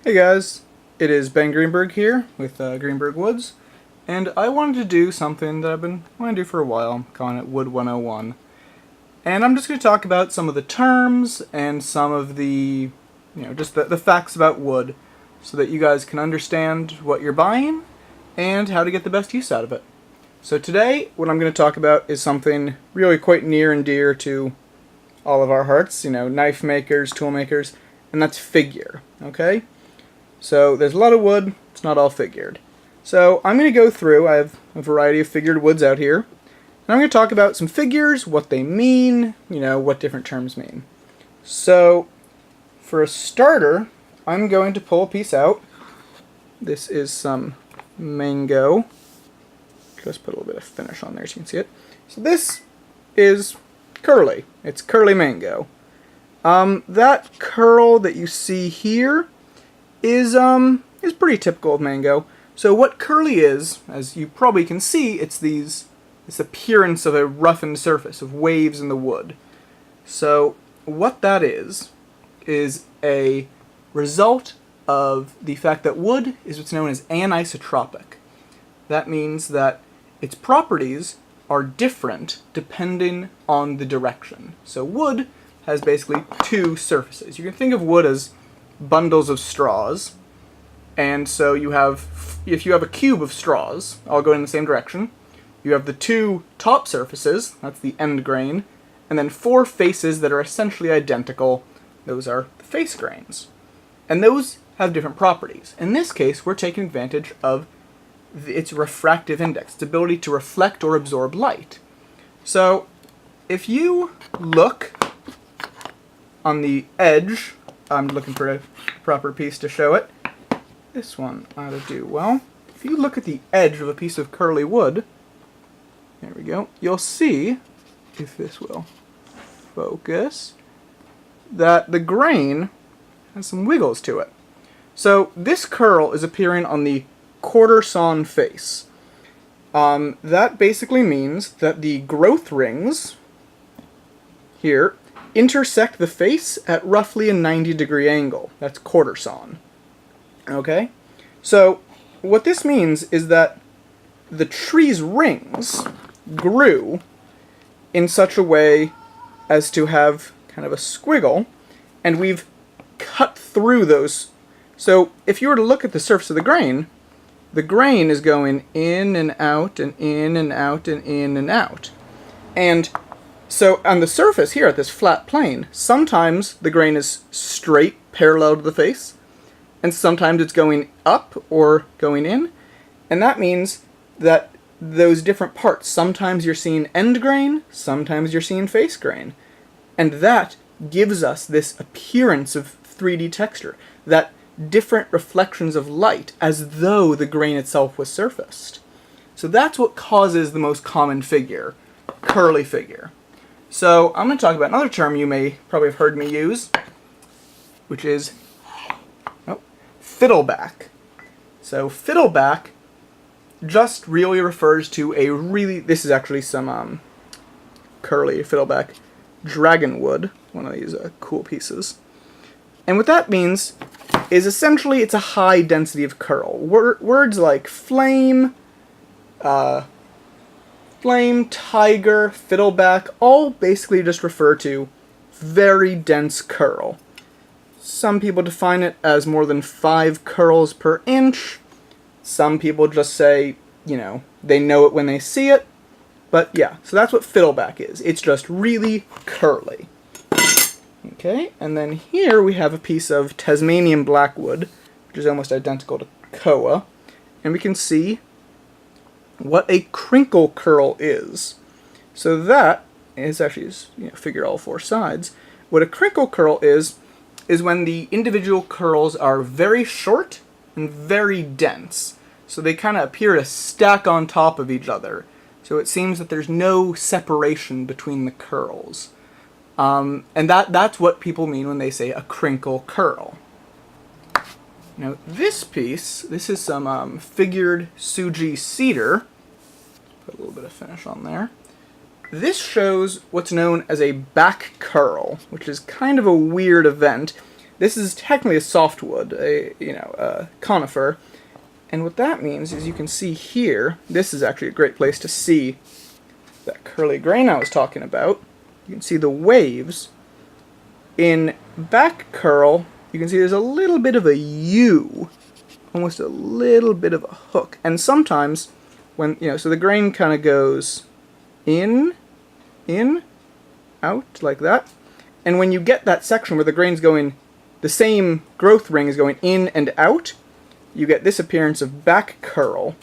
Hey guys, it is Ben Greenberg here with Greenberg Woods, and I wanted to do something that I've been wanting to do for a while. I'm calling it Wood 101. And I'm just going to talk about some of the terms and some of the, just the facts about wood so that you guys can understand what you're buying and how to get the best use out of it. So today, what I'm going to talk about is something really quite near and dear to all of our hearts, knife makers, tool makers, and that's figure, okay? So there's a lot of wood, it's not all figured. So I'm going to go through, I have a variety of figured woods out here, and I'm going to talk about some figures, what they mean, what different terms mean. So for a starter, I'm going to pull a piece out. This is some mango. Just put a little bit of finish on there so you can see it. So this is curly. It's curly mango. That curl that you see here is pretty typical of mango. So what curly is, as you probably can see, it's this appearance of a roughened surface, of waves in the wood. So what that is a result of the fact that wood is what's known as anisotropic. That means that its properties are different depending on the direction. So wood has basically two surfaces. You can think of wood as bundles of straws, and so if you have a cube of straws all going in the same direction, you have the two top surfaces, that's the end grain, and then four faces that are essentially identical. Those are the face grains, and those have different properties. In this case, we're taking advantage of its refractive index, its ability to reflect or absorb light. So if you look on the edge, I'm looking for a proper piece to show it. This one ought to do well. If you look at the edge of a piece of curly wood, there we go, you'll see, if this will focus, that the grain has some wiggles to it. So this curl is appearing on the quarter sawn face. That basically means that the growth rings here intersect the face at roughly a 90-degree angle. That's quarter sawn. Okay? So what this means is that the tree's rings grew in such a way as to have kind of a squiggle, and we've cut through those. So if you were to look at the surface of the grain is going in and out and in and out and in and out. And so on the surface here at this flat plane, sometimes the grain is straight, parallel to the face, and sometimes it's going up or going in, and that means that those different parts, sometimes you're seeing end grain, sometimes you're seeing face grain, and that gives us this appearance of 3D texture, that different reflections of light as though the grain itself was surfaced. So that's what causes the most common figure, curly figure. So I'm going to talk about another term you may probably have heard me use, which is fiddleback. So fiddleback just really refers to this is actually some curly fiddleback dragonwood, one of these cool pieces. And what that means is essentially it's a high density of curl. Words like flame, tiger, fiddleback, all basically just refer to very dense curl. Some people define it as more than 5 curls per inch. Some people just say, they know it when they see it. But yeah, so that's what fiddleback is. It's just really curly. Okay, and then here we have a piece of Tasmanian blackwood, which is almost identical to koa, and we can see what a crinkle curl is. So that is actually, figure all 4 sides. What a crinkle curl is when the individual curls are very short and very dense. So they kind of appear to stack on top of each other. So it seems that there's no separation between the curls. And that's what people mean when they say a crinkle curl. Now this piece, this is some figured Suji cedar. Put a little bit of finish on there. This shows what's known as a back curl, which is kind of a weird event. this is technically a softwood, a conifer. And what that means is you can see here, this is actually a great place to see that curly grain I was talking about. You can see the waves. In back curl, you can see there's a little bit of a U, almost a little bit of a hook. And sometimes when, so the grain kind of goes in, out, like that. And when you get that section where the grain's going, the same growth ring is going in and out, you get this appearance of back curl,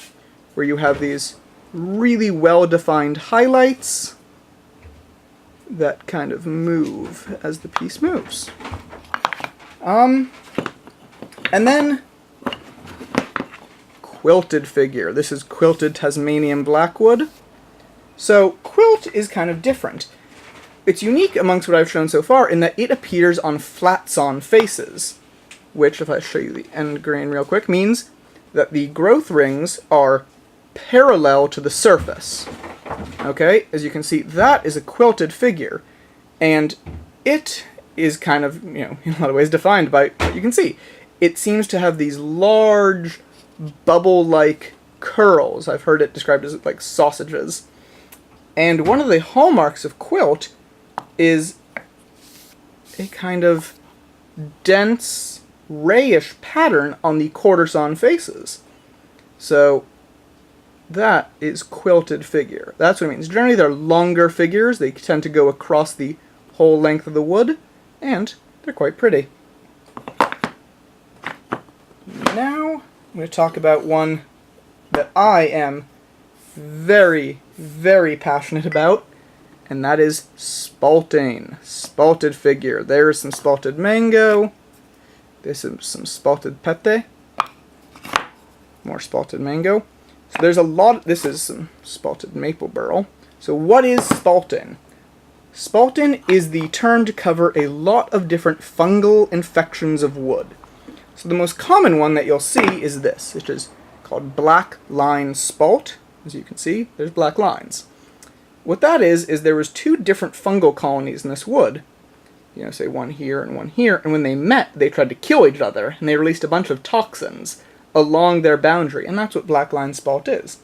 where you have these really well-defined highlights that kind of move as the piece moves. And then quilted figure. This is quilted Tasmanian blackwood. So quilt is kind of different. It's unique amongst what I've shown so far in that it appears on flat-sawn faces, which, if I show you the end grain real quick, means that the growth rings are parallel to the surface. Okay, as you can see, that is a quilted figure, and it is kind of, in a lot of ways defined by what you can see. It seems to have these large, bubble-like curls. I've heard it described as like sausages. And one of the hallmarks of quilt is a kind of dense, rayish pattern on the quarter-sawn faces. So that is quilted figure. That's what it means. Generally they're longer figures. They tend to go across the whole length of the wood, and they're quite pretty. Now I'm going to talk about one that I am very, very passionate about, and that is spalting. Spalted figure. There's some spalted mango. This is some spalted pete. More spalted mango. So there's a lot. This is some spalted maple burl. So what is spalting? Spalting is the term to cover a lot of different fungal infections of wood. So the most common one that you'll see is this, which is called black line spalt. As you can see, there's black lines. What that is there was two different fungal colonies in this wood. Say one here, and when they met, they tried to kill each other, and they released a bunch of toxins along their boundary, and that's what black line spalt is.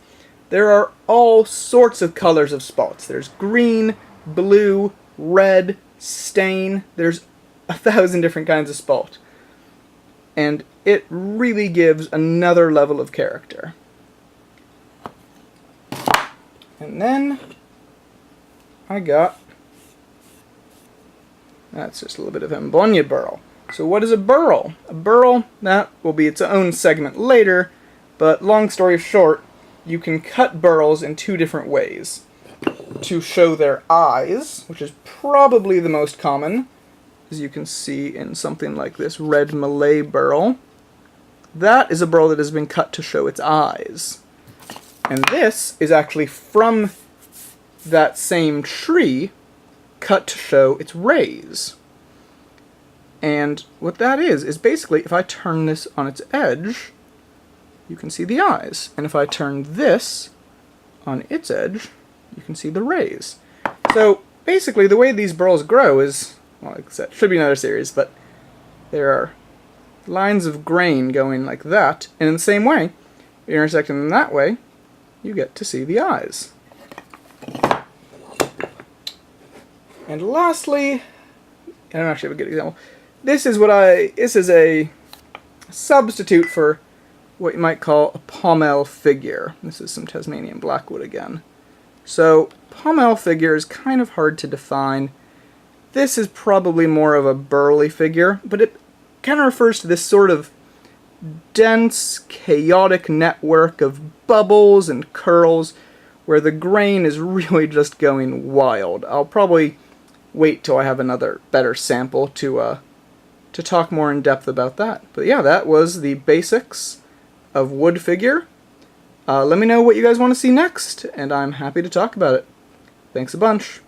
There are all sorts of colors of spalts. There's green, blue, red, stain. There's 1,000 different kinds of spalt. And it really gives another level of character. And then that's just a little bit of Embonia burl. So what is a burl? A burl, that will be its own segment later, but long story short, you can cut burls in two different ways. To show their eyes, which is probably the most common, as you can see in something like this red Malay burl. That is a burl that has been cut to show its eyes. And this is actually from that same tree, cut to show its rays. And what that is basically, if I turn this on its edge, you can see the eyes. And if I turn this on its edge, you can see the rays. So basically the way these burls grow is, well, like I said, should be another series, but there are lines of grain going like that, and in the same way, intersecting them that way, you get to see the eyes. And lastly, I don't actually have a good example. This is a substitute for what you might call a pommel figure. This is some Tasmanian blackwood again. So pommel figure is kind of hard to define. This is probably more of a burly figure, but it kind of refers to this sort of dense, chaotic network of bubbles and curls where the grain is really just going wild. I'll probably wait till I have another better sample to talk more in depth about that. But yeah, that was the basics of wood figure. Let me know what you guys want to see next, and I'm happy to talk about it. Thanks a bunch.